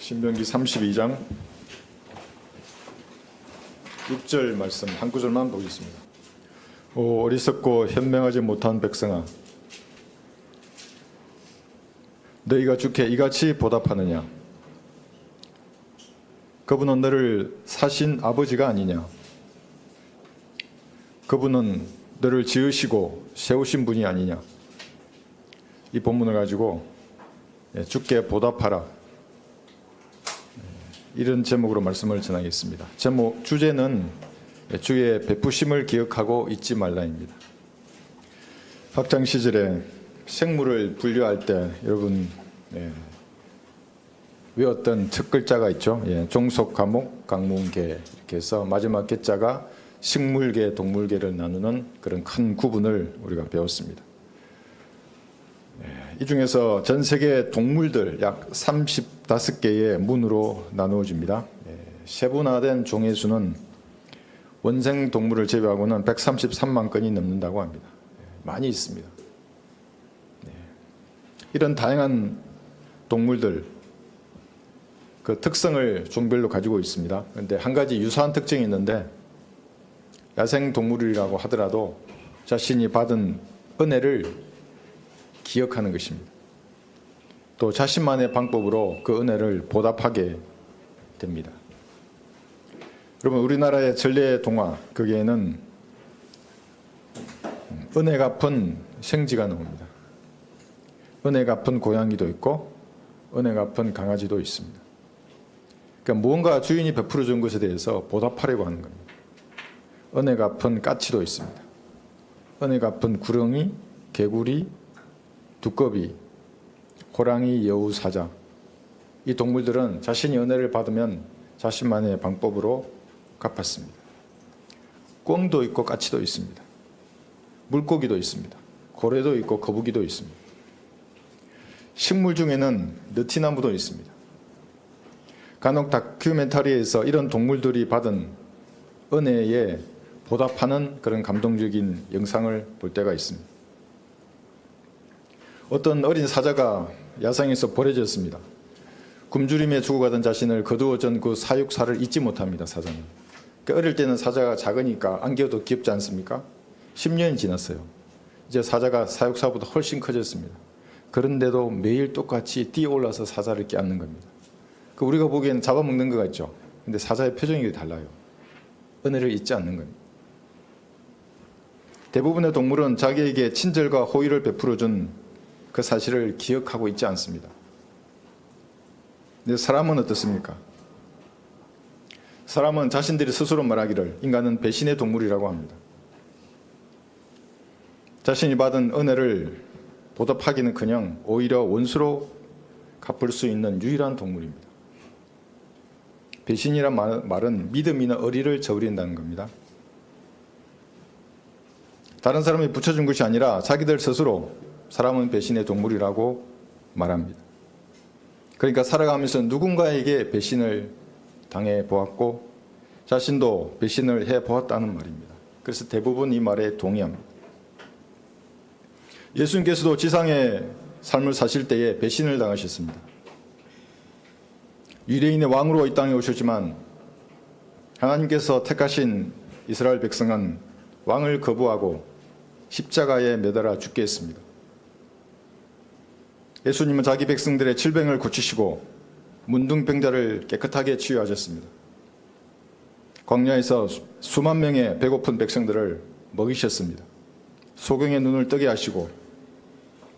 신명기 32장 6절 말씀 한 구절만 보겠습니다. 오 어리석고 현명하지 못한 백성아, 너희가 주께 이같이 보답하느냐? 그분은 너를 사신 아버지가 아니냐? 그분은 너를 지으시고 세우신 분이 아니냐? 이 본문을 가지고 주께 보답하라, 이런 제목으로 말씀을 전하겠습니다. 제목 주제는 주의 베푸심을 기억하고 잊지 말라입니다. 학창 시절에 생물을 분류할 때 여러분 외웠던 첫 글자가 있죠. 종속, 과목, 강문계 이렇게 해서 마지막 개자가 식물계, 동물계를 나누는 그런 큰 구분을 우리가 배웠습니다. 이 중에서 전 세계 동물들 약 35개의 문으로 나누어집니다. 세분화된 종의 수는 원생 동물을 제외하고는 133만 건이 넘는다고 합니다. 많이 있습니다. 이런 다양한 동물들 그 특성을 종별로 가지고 있습니다. 그런데 한 가지 유사한 특징이 있는데, 야생 동물이라고 하더라도 자신이 받은 은혜를 기억하는 것입니다. 또 자신만의 방법으로 그 은혜를 보답하게 됩니다. 여러분, 우리나라의 전래 동화 거기에는 은혜 갚은 생쥐가 나옵니다. 은혜 갚은 고양이도 있고 은혜 갚은 강아지도 있습니다. 그러니까 무언가 주인이 베풀어 준 것에 대해서 보답하려고 하는 겁니다. 은혜 갚은 까치도 있습니다. 은혜 갚은 구렁이, 개구리, 두꺼비, 호랑이, 여우, 사자, 이 동물들은 자신이 은혜를 받으면 자신만의 방법으로 갚았습니다. 꿩도 있고 까치도 있습니다. 물고기도 있습니다. 고래도 있고 거북이도 있습니다. 식물 중에는 느티나무도 있습니다. 간혹 다큐멘터리에서 이런 동물들이 받은 은혜에 보답하는 그런 감동적인 영상을 볼 때가 있습니다. 어떤 어린 사자가 야생에서 버려졌습니다. 굶주림에 죽어가던 자신을 거두어준 그 사육사를 잊지 못합니다. 사자는. 어릴 때는 사자가 작으니까 안겨도 귀엽지 않습니까? 10년이 지났어요. 이제 사자가 사육사보다 훨씬 커졌습니다. 그런데도 매일 똑같이 뛰어올라서 사자를 껴안는 겁니다. 우리가 보기에는 잡아먹는 것 같죠? 근데 사자의 표정이 달라요. 은혜를 잊지 않는 겁니다. 대부분의 동물은 자기에게 친절과 호의를 베풀어준 그 사실을 기억하고 있지 않습니다. 근데 사람은 어떻습니까? 사람은 자신들이 스스로 말하기를 인간은 배신의 동물이라고 합니다. 자신이 받은 은혜를 보답하기는커녕 오히려 원수로 갚을 수 있는 유일한 동물입니다. 배신이란 말은 믿음이나 의리를 저버린다는 겁니다. 다른 사람이 붙여준 것이 아니라 자기들 스스로 사람은 배신의 동물이라고 말합니다. 그러니까 살아가면서 누군가에게 배신을 당해 보았고 자신도 배신을 해 보았다는 말입니다. 그래서 대부분 이 말에 동의합니다. 예수님께서도 지상의 삶을 사실 때에 배신을 당하셨습니다. 유대인의 왕으로 이 땅에 오셨지만 하나님께서 택하신 이스라엘 백성은 왕을 거부하고 십자가에 매달아 죽게 했습니다. 예수님은 자기 백성들의 질병을 고치시고 문둥병자를 깨끗하게 치유하셨습니다. 광야에서 수만 명의 배고픈 백성들을 먹이셨습니다. 소경의 눈을 뜨게 하시고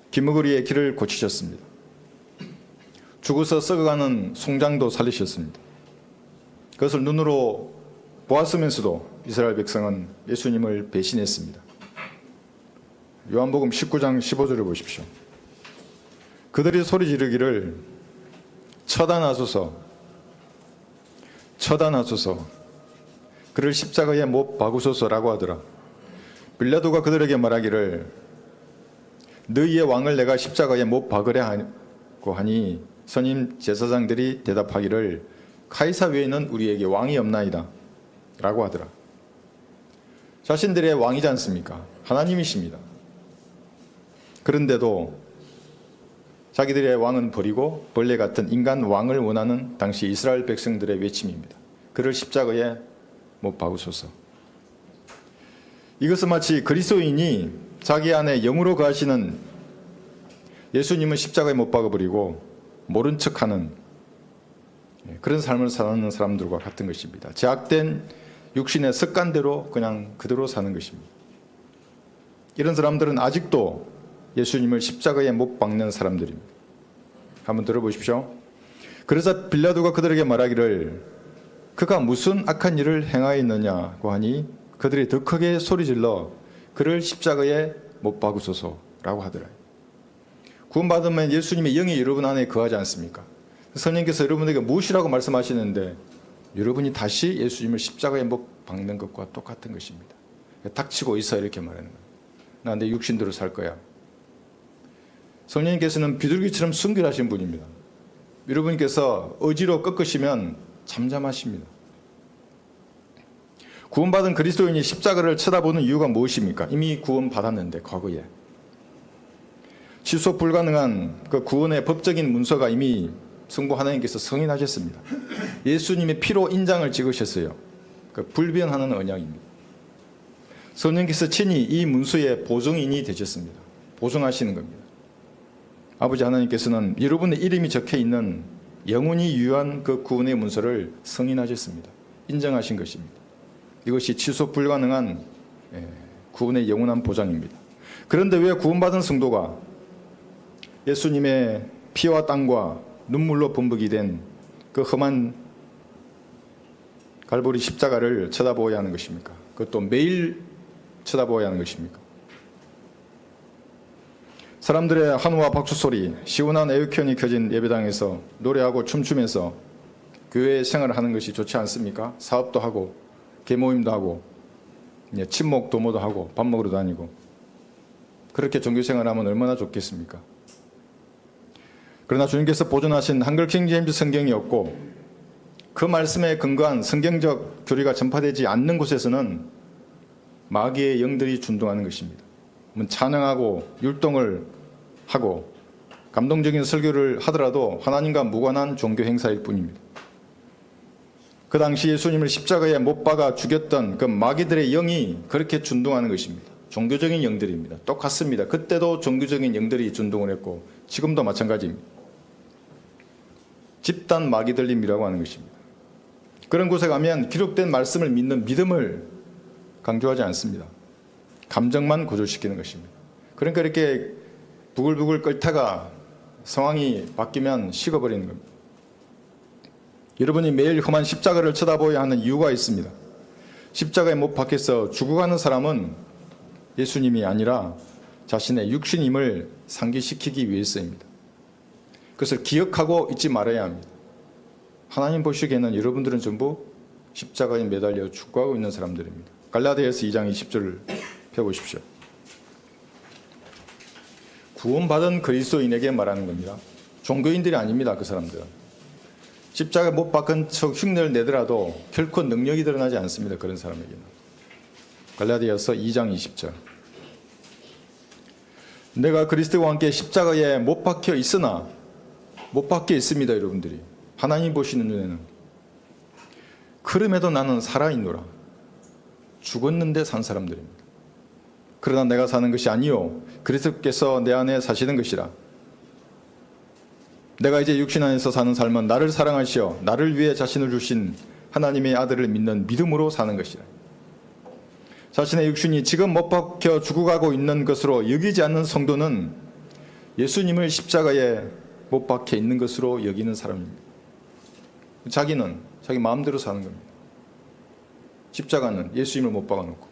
기머거리의 길을 고치셨습니다. 죽어서 썩어가는 송장도 살리셨습니다. 그것을 눈으로 보았으면서도 이스라엘 백성은 예수님을 배신했습니다. 요한복음 19장 15절을 보십시오. 그들이 소리 지르기를 처단하소서, 처단하소서, 그를 십자가에 못 박으소서라고 하더라. 빌라도가 그들에게 말하기를 너희의 왕을 내가 십자가에 못 박으려 하고 하니 선임 제사장들이 대답하기를 카이사 외에는 우리에게 왕이 없나이다 라고 하더라. 자신들의 왕이지 않습니까? 하나님이십니다. 그런데도 자기들의 왕은 버리고 벌레 같은 인간 왕을 원하는 당시 이스라엘 백성들의 외침입니다. 그를 십자가에 못 박으소서. 이것은 마치 그리스도인이 자기 안에 영으로 거하시는 예수님을 십자가에 못 박아버리고 모른 척하는 그런 삶을 사는 사람들과 같은 것입니다. 제약된 육신의 습관대로 그냥 그대로 사는 것입니다. 이런 사람들은 아직도 예수님을 십자가에 못 박는 사람들입니다. 한번 들어보십시오. 그래서 빌라도가 그들에게 말하기를 그가 무슨 악한 일을 행하였느냐고 하니 그들이 더 크게 소리질러 그를 십자가에 못 박으소서라고 하더라. 구원받으면 예수님의 영이 여러분 안에 거하지 않습니까? 성령께서 여러분에게 무엇이라고 말씀하시는데 여러분이 다시 예수님을 십자가에 못 박는 것과 똑같은 것입니다. 닥치고 있어 이렇게 말하는 거예요. 나 내 육신대로 살 거야. 성령님께서는 비둘기처럼 순결하신 분입니다. 여러분께서 의지로 꺾으시면 잠잠하십니다. 구원받은 그리스도인이 십자가를 쳐다보는 이유가 무엇입니까? 이미 구원받았는데 과거에 취소 불가능한 그 구원의 법적인 문서가 이미 성부 하나님께서 승인하셨습니다. 예수님의 피로 인장을 찍으셨어요. 그 불변하는 언약입니다. 성령께서 친히 이 문서의 보증인이 되셨습니다. 보증하시는 겁니다. 아버지 하나님께서는 여러분의 이름이 적혀 있는 영원히 유효한 그 구원의 문서를 승인하셨습니다. 인정하신 것입니다. 이것이 취소 불가능한 구원의 영원한 보장입니다. 그런데 왜 구원받은 성도가 예수님의 피와 땀과 눈물로 범벅이 된 그 험한 갈보리 십자가를 쳐다보아야 하는 것입니까? 그것도 매일 쳐다보아야 하는 것입니까? 사람들의 환호와 박수 소리, 시원한 에어컨이 켜진 예배당에서 노래하고 춤추면서 교회 생활을 하는 것이 좋지 않습니까? 사업도 하고 계모임도 하고 친목 도모도 하고 밥 먹으러 다니고 그렇게 종교 생활하면 얼마나 좋겠습니까? 그러나 주님께서 보존하신 한글 킹 제임스 성경이 없고 그 말씀에 근거한 성경적 교리가 전파되지 않는 곳에서는 마귀의 영들이 준동하는 것입니다. 찬양하고 율동을 하고 감동적인 설교를 하더라도 하나님과 무관한 종교 행사일 뿐입니다. 그 당시 예수님을 십자가에 못 박아 죽였던 그 마귀들의 영이 그렇게 준동하는 것입니다. 종교적인 영들입니다. 똑같습니다. 그때도 종교적인 영들이 준동을 했고 지금도 마찬가지입니다. 집단 마귀들림이라고 하는 것입니다. 그런 곳에 가면 기록된 말씀을 믿는 믿음을 강조하지 않습니다. 감정만 고조시키는 것입니다. 그러니까 이렇게 부글부글 끓다가 상황이 바뀌면 식어버리는 겁니다. 여러분이 매일 험한 십자가를 쳐다보아야 하는 이유가 있습니다. 십자가에 못 박혀서 죽어가는 사람은 예수님이 아니라 자신의 육신임을 상기시키기 위해서입니다. 그것을 기억하고 잊지 말아야 합니다. 하나님 보시기에는 여러분들은 전부 십자가에 매달려 죽어가고 있는 사람들입니다. 갈라디아서 2장 20절을 펴보십시오. 구원받은 그리스도인에게 말하는 겁니다. 종교인들이 아닙니다. 그 사람들은. 십자가에 못 박은 척 흉내를 내더라도 결코 능력이 드러나지 않습니다. 그런 사람에게는. 갈라디아서 2장 20절. 내가 그리스도와 함께 십자가에 못 박혀 있으나 못 박혀 있습니다. 여러분들이. 하나님 보시는 눈에는. 그럼에도 나는 살아있노라. 죽었는데 산 사람들입니다. 그러나 내가 사는 것이 아니요 그리스도께서 내 안에 사시는 것이라. 내가 이제 육신 안에서 사는 삶은 나를 사랑하시어 나를 위해 자신을 주신 하나님의 아들을 믿는 믿음으로 사는 것이라. 자신의 육신이 지금 못 박혀 죽어가고 있는 것으로 여기지 않는 성도는 예수님을 십자가에 못 박혀 있는 것으로 여기는 사람입니다. 자기는 자기 마음대로 사는 겁니다. 십자가는 예수님을 못 박아놓고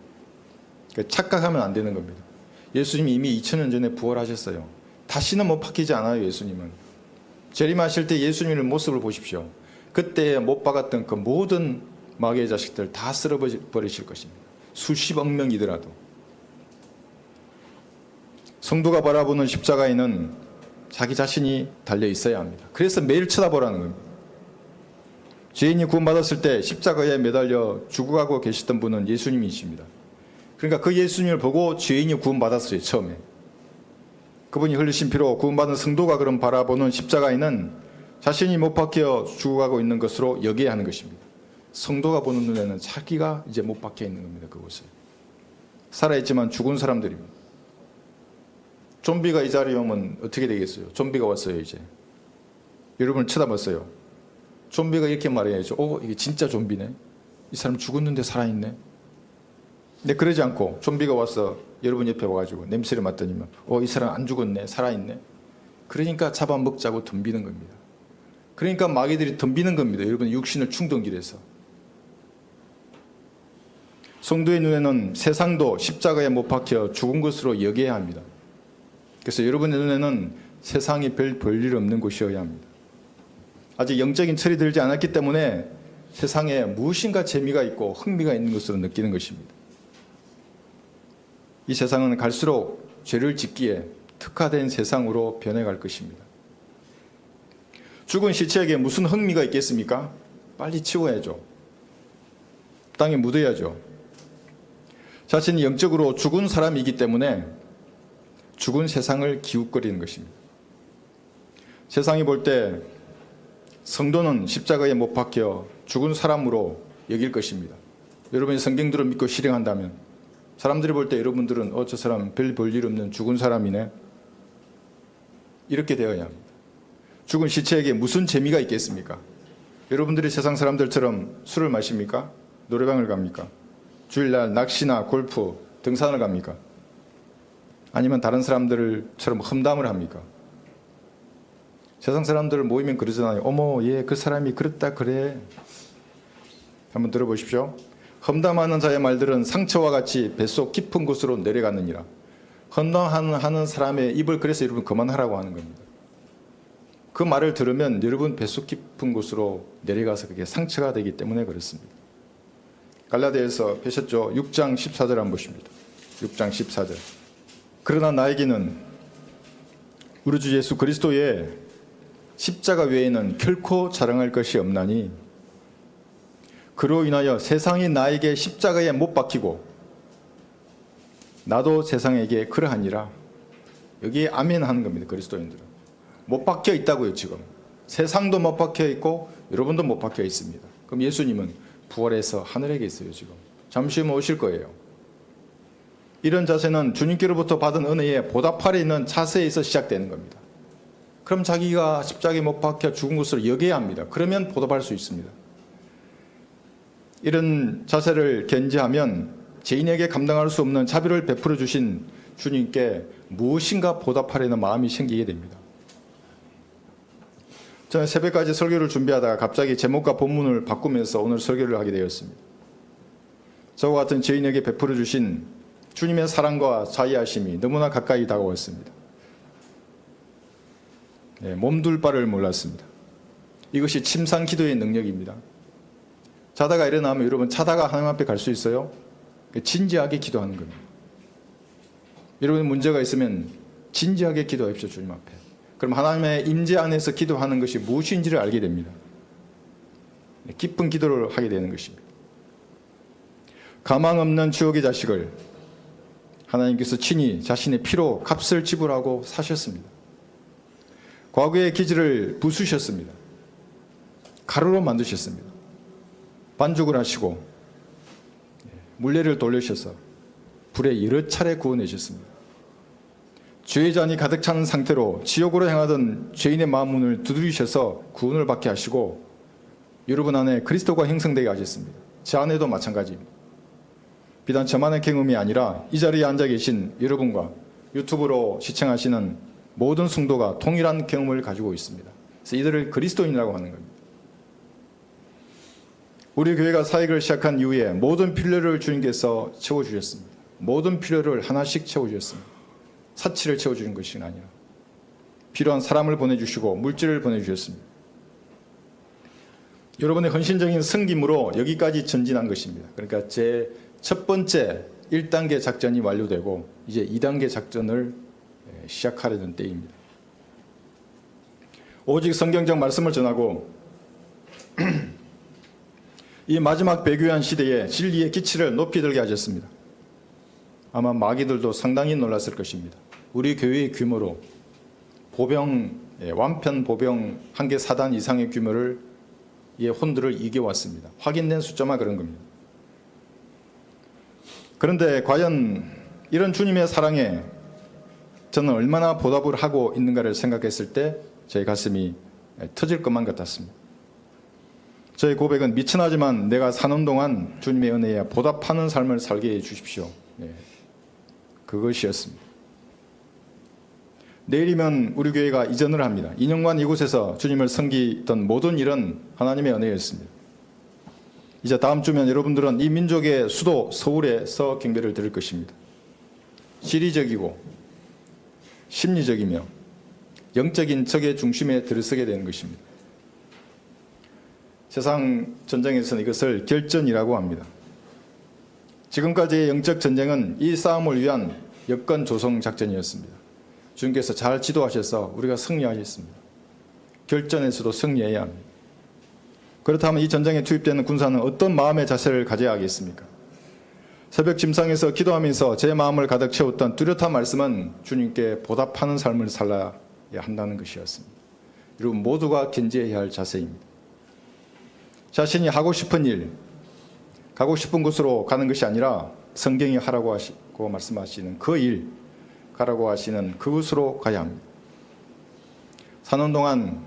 착각하면 안 되는 겁니다. 예수님이 이미 2000년 전에 부활하셨어요. 다시는 못 박히지 않아요. 예수님은. 재림하실 때 예수님의 모습을 보십시오. 그때 못 박았던 그 모든 마귀의 자식들 다 쓸어버리실 것입니다. 수십억 명이더라도. 성도가 바라보는 십자가에는 자기 자신이 달려 있어야 합니다. 그래서 매일 쳐다보라는 겁니다. 죄인이 구원받았을 때 십자가에 매달려 죽어가고 계시던 분은 예수님이십니다. 그러니까 그 예수님을 보고 죄인이 구원받았어요. 처음에. 그분이 흘리신 피로 구원받은 성도가 그럼 바라보는 십자가에는 자신이 못 박혀 죽어가고 있는 것으로 여겨야 하는 것입니다. 성도가 보는 눈에는 자기가 이제 못 박혀 있는 겁니다. 그곳에 살아있지만 죽은 사람들입니다. 좀비가 이 자리에 오면 어떻게 되겠어요? 좀비가 왔어요. 이제 여러분을 쳐다봤어요. 좀비가 이렇게 말해야죠. 이게 진짜 좀비네. 이 사람 죽었는데 살아있네. 근데 그러지 않고 좀비가 와서 여러분 옆에 와가지고 냄새를 맡더니만 이 사람 안 죽었네. 살아있네. 그러니까 잡아먹자고 덤비는 겁니다. 그러니까 마귀들이 덤비는 겁니다. 여러분 육신을 충동질해서. 성도의 눈에는 세상도 십자가에 못 박혀 죽은 것으로 여겨야 합니다. 그래서 여러분의 눈에는 세상이 별 볼일 없는 곳이어야 합니다. 아직 영적인 철이 들지 않았기 때문에 세상에 무엇인가 재미가 있고 흥미가 있는 것으로 느끼는 것입니다. 이 세상은 갈수록 죄를 짓기에 특화된 세상으로 변해갈 것입니다. 죽은 시체에게 무슨 흥미가 있겠습니까? 빨리 치워야죠. 땅에 묻어야죠. 자신이 영적으로 죽은 사람이기 때문에 죽은 세상을 기웃거리는 것입니다. 세상이 볼 때 성도는 십자가에 못 박혀 죽은 사람으로 여길 것입니다. 여러분이 성경들을 믿고 실행한다면 사람들이 볼 때 여러분들은 저 사람 별 볼 일 없는 죽은 사람이네. 이렇게 되어야 합니다. 죽은 시체에게 무슨 재미가 있겠습니까? 여러분들이 세상 사람들처럼 술을 마십니까? 노래방을 갑니까? 주일날 낚시나 골프, 등산을 갑니까? 아니면 다른 사람들처럼 험담을 합니까? 세상 사람들 모이면 그러잖아요. 어머, 그 사람이 그렇다 그래. 한번 들어보십시오. 험담하는 자의 말들은 상처와 같이 뱃속 깊은 곳으로 내려가느니라. 험담하는 사람의 입을 그래서 여러분 그만하라고 하는 겁니다. 그 말을 들으면 여러분 뱃속 깊은 곳으로 내려가서 그게 상처가 되기 때문에 그렇습니다. 갈라디아에서 펴셨죠? 6장 14절 한번 보십니다. 6장 14절. 그러나 나에게는 우리 주 예수 그리스도의 십자가 외에는 결코 자랑할 것이 없나니 그로 인하여 세상이 나에게 십자가에 못 박히고 나도 세상에게 그러하니라. 여기에 아멘 하는 겁니다. 그리스도인들은. 못 박혀 있다고요. 지금. 세상도 못 박혀 있고 여러분도 못 박혀 있습니다. 그럼 예수님은 부활해서 하늘에 계세요. 지금. 잠시 후에 오실 거예요. 이런 자세는 주님께로부터 받은 은혜에 보답하려 있는 자세에서 시작되는 겁니다. 그럼 자기가 십자가에 못 박혀 죽은 것으로 여겨야 합니다. 그러면 보답할 수 있습니다. 이런 자세를 견지하면 죄인에게 감당할 수 없는 자비를 베풀어 주신 주님께 무엇인가 보답하려는 마음이 생기게 됩니다. 저는 새벽까지 설교를 준비하다가 갑자기 제목과 본문을 바꾸면서 오늘 설교를 하게 되었습니다. 저와 같은 죄인에게 베풀어 주신 주님의 사랑과 자애하심이 너무나 가까이 다가왔습니다. 몸둘 바를 몰랐습니다. 이것이 침상 기도의 능력입니다. 자다가 일어나면 여러분 자다가 하나님 앞에 갈 수 있어요? 진지하게 기도하는 겁니다. 여러분 문제가 있으면 진지하게 기도하십시오. 주님 앞에. 그럼 하나님의 임재 안에서 기도하는 것이 무엇인지를 알게 됩니다. 깊은 기도를 하게 되는 것입니다. 가망 없는 지옥의 자식을 하나님께서 친히 자신의 피로 값을 지불하고 사셨습니다. 과거의 기질을 부수셨습니다. 가루로 만드셨습니다. 반죽을 하시고 물레를 돌리셔서 불에 여러 차례 구워내셨습니다. 죄의 잔이 가득 찬 상태로 지옥으로 향하던 죄인의 마음문을 두드리셔서 구원을 받게 하시고 여러분 안에 그리스도가 형성되게 하셨습니다. 제 안에도 마찬가지입니다. 비단 저만의 경험이 아니라 이 자리에 앉아 계신 여러분과 유튜브로 시청하시는 모든 성도가 동일한 경험을 가지고 있습니다. 그래서 이들을 그리스도인이라고 하는 겁니다. 우리 교회가 사역을 시작한 이후에 모든 필요를 주님께서 채워주셨습니다. 모든 필요를 하나씩 채워주셨습니다. 사치를 채워주는 것이 아니라 필요한 사람을 보내주시고 물질을 보내주셨습니다. 여러분의 헌신적인 섬김으로 여기까지 전진한 것입니다. 그러니까 제 첫 번째 1단계 작전이 완료되고 이제 2단계 작전을 시작하려는 때입니다. 오직 성경적 말씀을 전하고 이 마지막 배교한 시대에 진리의 기치를 높이 들게 하셨습니다. 아마 마귀들도 상당히 놀랐을 것입니다. 우리 교회의 규모로 완편 보병 한 개 사단 이상의 규모를 혼들을 이겨왔습니다. 확인된 숫자만 그런 겁니다. 그런데 과연 이런 주님의 사랑에 저는 얼마나 보답을 하고 있는가를 생각했을 때 제 가슴이 터질 것만 같았습니다. 저의 고백은 미천하지만 내가 사는 동안 주님의 은혜에 보답하는 삶을 살게 해 주십시오. 그것이었습니다. 내일이면 우리 교회가 이전을 합니다. 2년간 이곳에서 주님을 섬기던 모든 일은 하나님의 은혜였습니다. 이제 다음 주면 여러분들은 이 민족의 수도 서울에서 경배를 드릴 것입니다. 지리적이고 심리적이며 영적인 적의 중심에 들어서게 되는 것입니다. 세상 전쟁에서는 이것을 결전이라고 합니다. 지금까지의 영적 전쟁은 이 싸움을 위한 여건 조성 작전이었습니다. 주님께서 잘 지도하셔서 우리가 승리하셨습니다. 결전에서도 승리해야 합니다. 그렇다면 이 전쟁에 투입되는 군사는 어떤 마음의 자세를 가져야 하겠습니까? 새벽 침상에서 기도하면서 제 마음을 가득 채웠던 뚜렷한 말씀은 주님께 보답하는 삶을 살아야 한다는 것이었습니다. 여러분 모두가 견지해야 할 자세입니다. 자신이 하고 싶은 일, 가고 싶은 곳으로 가는 것이 아니라 성경이 하라고 하시고 말씀하시는 그 일, 가라고 하시는 그곳으로 가야 합니다. 사는 동안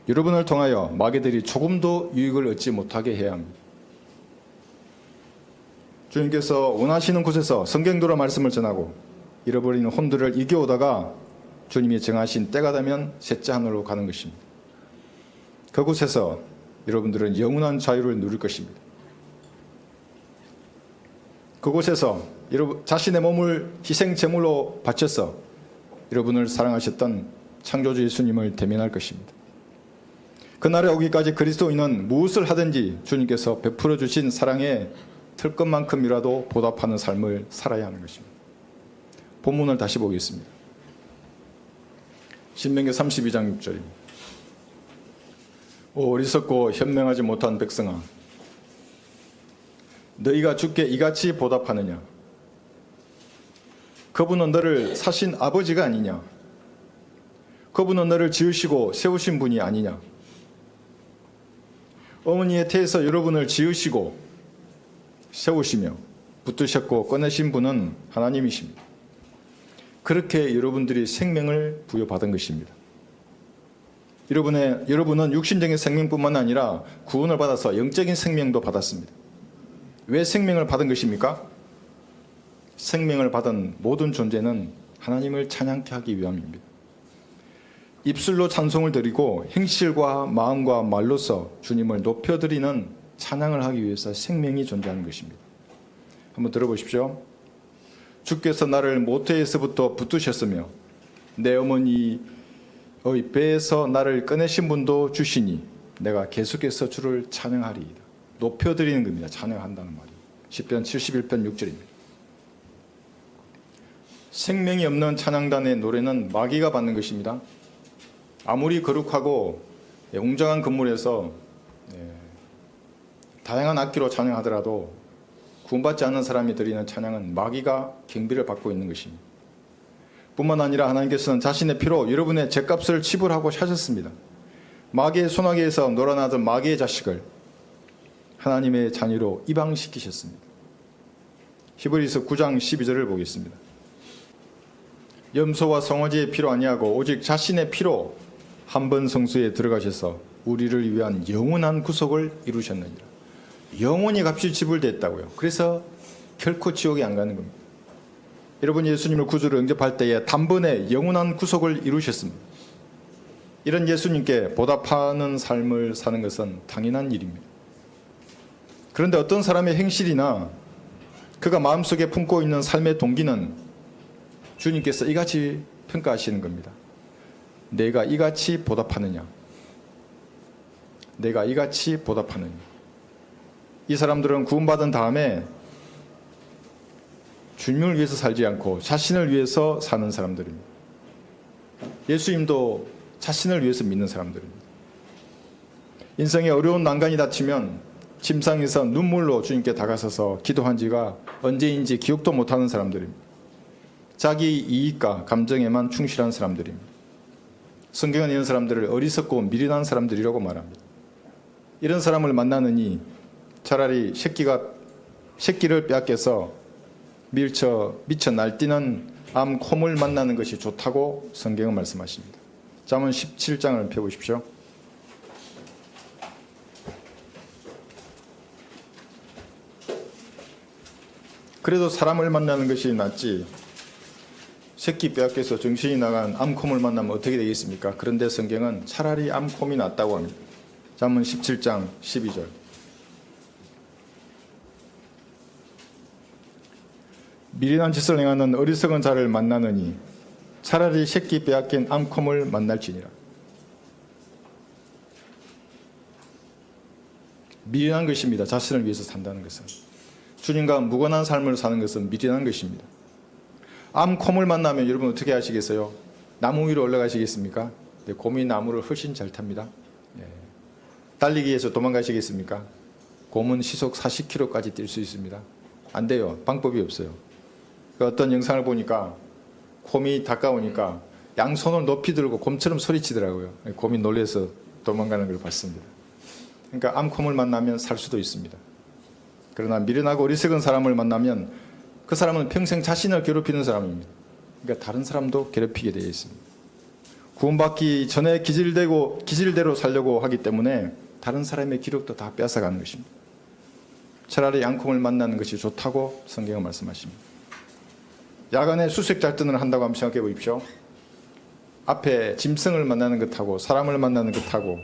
여러분을 통하여 마귀들이 조금도 유익을 얻지 못하게 해야 합니다. 주님께서 원하시는 곳에서 성경대로 말씀을 전하고 잃어버리는 혼들을 이겨오다가 주님이 정하신 때가 되면 셋째 하늘로 가는 것입니다. 그곳에서 여러분들은 영원한 자유를 누릴 것입니다. 그곳에서 자신의 몸을 희생 제물로 바쳐서 여러분을 사랑하셨던 창조주 예수님을 대면할 것입니다. 그날에 오기까지 그리스도인은 무엇을 하든지 주님께서 베풀어 주신 사랑에 틀 것만큼이라도 보답하는 삶을 살아야 하는 것입니다. 본문을 다시 보겠습니다. 신명기 32장 6절입니다. 오 어리석고 현명하지 못한 백성아, 너희가 주께 이같이 보답하느냐? 그분은 너를 사신 아버지가 아니냐? 그분은 너를 지으시고 세우신 분이 아니냐? 어머니의 태에서 여러분을 지으시고 세우시며 붙드셨고 꺼내신 분은 하나님이십니다. 그렇게 여러분들이 생명을 부여받은 것입니다. 여러분은 육신적인 생명뿐만 아니라 구원을 받아서 영적인 생명도 받았습니다. 왜 생명을 받은 것입니까? 생명을 받은 모든 존재는 하나님을 찬양케 하기 위함입니다. 입술로 찬송을 드리고 행실과 마음과 말로서 주님을 높여드리는 찬양을 하기 위해서 생명이 존재하는 것입니다. 한번 들어보십시오. 주께서 나를 모태에서부터 붙드셨으며 내 어머니의 배에서 나를 꺼내신 분도 주시니 내가 계속해서 주를 찬양하리이다. 높여드리는 겁니다. 찬양한다는 말이. 시편 71편 6절입니다. 생명이 없는 찬양단의 노래는 마귀가 받는 것입니다. 아무리 거룩하고 웅장한 건물에서 다양한 악기로 찬양하더라도 구원받지 않는 사람이 드리는 찬양은 마귀가 경비를 받고 있는 것입니다. 뿐만 아니라 하나님께서는 자신의 피로 여러분의 죗값을 지불하고 하셨습니다. 마귀의 소나기에서 놀아나던 마귀의 자식을 하나님의 자녀로 입양시키셨습니다. 히브리서 9장 12절을 보겠습니다. 염소와 송아지의 피로 아니하고 오직 자신의 피로 한 번 성소에 들어가셔서 우리를 위한 영원한 구속을 이루셨느니라. 영원히 값이 지불됐다고요. 그래서 결코 지옥에 안 가는 겁니다. 여러분 예수님을 구주로 영접할 때에 단번에 영원한 구속을 이루셨습니다. 이런 예수님께 보답하는 삶을 사는 것은 당연한 일입니다. 그런데 어떤 사람의 행실이나 그가 마음속에 품고 있는 삶의 동기는 주님께서 이같이 평가하시는 겁니다. 내가 이같이 보답하느냐? 내가 이같이 보답하느냐? 이 사람들은 구원받은 다음에 주님을 위해서 살지 않고 자신을 위해서 사는 사람들입니다. 예수님도 자신을 위해서 믿는 사람들입니다. 인생에 어려운 난간이 닥치면 침상에서 눈물로 주님께 다가서서 기도한 지가 언제인지 기억도 못하는 사람들입니다. 자기 이익과 감정에만 충실한 사람들입니다. 성경은 이런 사람들을 어리석고 미련한 사람들이라고 말합니다. 이런 사람을 만나느니 차라리 새끼를 빼앗겨서 미쳐 날뛰는 암곰을 만나는 것이 좋다고 성경은 말씀하십니다. 잠언 17장을 펴보십시오. 그래도 사람을 만나는 것이 낫지 새끼 빼앗겨서 정신이 나간 암곰을 만나면 어떻게 되겠습니까? 그런데 성경은 차라리 암곰이 낫다고 합니다. 잠언 17장 12절. 미련한 짓을 행하는 어리석은 자를 만나느니 차라리 새끼 빼앗긴 암곰을 만날지니라. 미련한 것입니다. 자신을 위해서 산다는 것은. 주님과 무관한 삶을 사는 것은 미련한 것입니다. 암곰을 만나면 여러분 어떻게 하시겠어요? 나무 위로 올라가시겠습니까? 네, 곰이 나무를 훨씬 잘 탑니다. 네. 달리기에서 도망가시겠습니까? 곰은 시속 40km까지 뛸 수 있습니다. 안 돼요. 방법이 없어요. 어떤 영상을 보니까 곰이 가까우니까 양손을 높이 들고 곰처럼 소리치더라고요. 곰이 놀라서 도망가는 걸 봤습니다. 그러니까 암곰을 만나면 살 수도 있습니다. 그러나 미련하고 어리석은 사람을 만나면 그 사람은 평생 자신을 괴롭히는 사람입니다. 그러니까 다른 사람도 괴롭히게 되어 있습니다. 구원받기 전에 기질대로 살려고 하기 때문에 다른 사람의 기록도 다 뺏어가는 것입니다. 차라리 암곰을 만나는 것이 좋다고 성경은 말씀하십니다. 야간에 수색작전을 한다고 한번 생각해 보십시오. 앞에 짐승을 만나는 것하고 사람을 만나는 것하고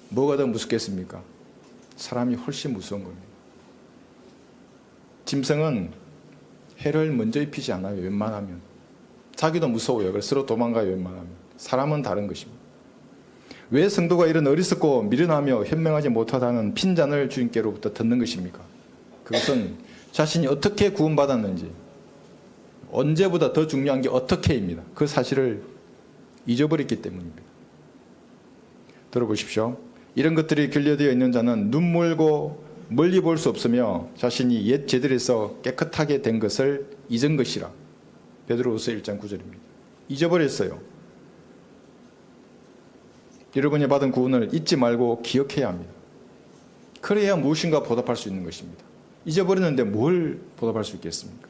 뭐가 더 무섭겠습니까? 사람이 훨씬 무서운 겁니다. 짐승은 해를 먼저 입히지 않아요. 웬만하면. 자기도 무서워요. 그래서 서로 도망가요. 웬만하면. 사람은 다른 것입니다. 왜 성도가 이런 어리석고 미련하며 현명하지 못하다는 핀잔을 주님께로부터 듣는 것입니까? 그것은 자신이 어떻게 구원받았는지 언제보다 더 중요한 게 어떻게입니다. 그 사실을 잊어버렸기 때문입니다. 들어보십시오. 이런 것들이 결여되어 있는 자는 눈물고 멀리 볼 수 없으며 자신이 옛 죄들에서 깨끗하게 된 것을 잊은 것이라. 베드로후서 1장 9절입니다. 잊어버렸어요. 여러분이 받은 구원을 잊지 말고 기억해야 합니다. 그래야 무엇인가 보답할 수 있는 것입니다. 잊어버렸는데 뭘 보답할 수 있겠습니까?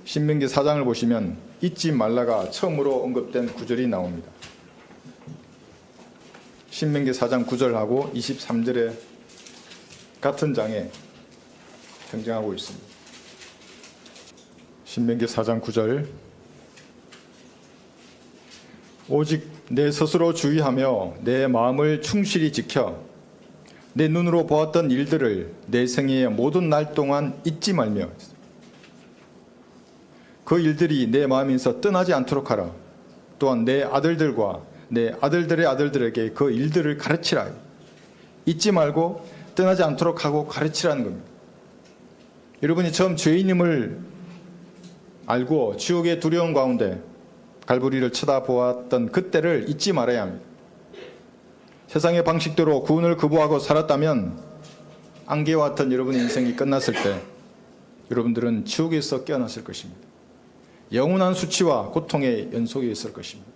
신명기 4장을 보시면 잊지 말라가 처음으로 언급된 구절이 나옵니다. 신명기 4장 9절하고 23절에 같은 장에 등장하고 있습니다. 신명기 4장 9절. 오직 내 스스로 주의하며 내 마음을 충실히 지켜 내 눈으로 보았던 일들을 내 생애의 모든 날 동안 잊지 말며 그 일들이 내 마음에서 떠나지 않도록 하라. 또한 내 아들들과 내 아들들의 아들들에게 그 일들을 가르치라. 잊지 말고 떠나지 않도록 하고 가르치라는 겁니다. 여러분이 처음 죄인임을 알고 지옥의 두려움 가운데 갈보리를 쳐다보았던 그때를 잊지 말아야 합니다. 세상의 방식대로 구원을 거부하고 살았다면 안개와 같은 여러분의 인생이 끝났을 때 여러분들은 지옥에서 깨어났을 것입니다. 영원한 수치와 고통의 연속에 있을 것입니다.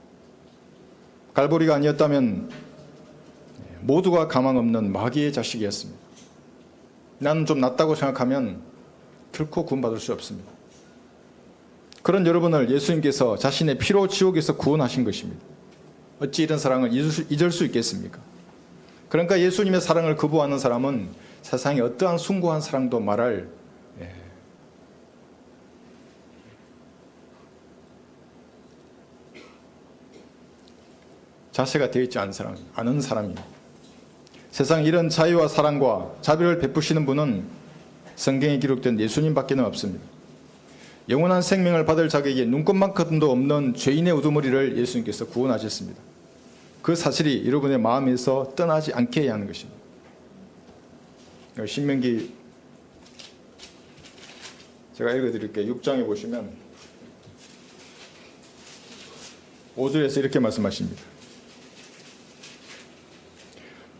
갈보리가 아니었다면 모두가 가망 없는 마귀의 자식이었습니다. 나는 좀 낫다고 생각하면 결코 구원받을 수 없습니다. 그런 여러분을 예수님께서 자신의 피로 지옥에서 구원하신 것입니다. 어찌 이런 사랑을 잊을 수 있겠습니까? 그러니까 예수님의 사랑을 거부하는 사람은 세상에 어떠한 숭고한 사랑도 말할 자세가 되어 있지 않은 사람입니다. 세상 이런 자유와 사랑과 자비를 베푸시는 분은 성경에 기록된 예수님밖에는 없습니다. 영원한 생명을 받을 자격이 눈꼽만큼도 없는 죄인의 우두머리를 예수님께서 구원하셨습니다. 그 사실이 여러분의 마음에서 떠나지 않게 해야 하는 것입니다. 신명기 제가 읽어드릴게요. 6장에 보시면 5절에서 이렇게 말씀하십니다.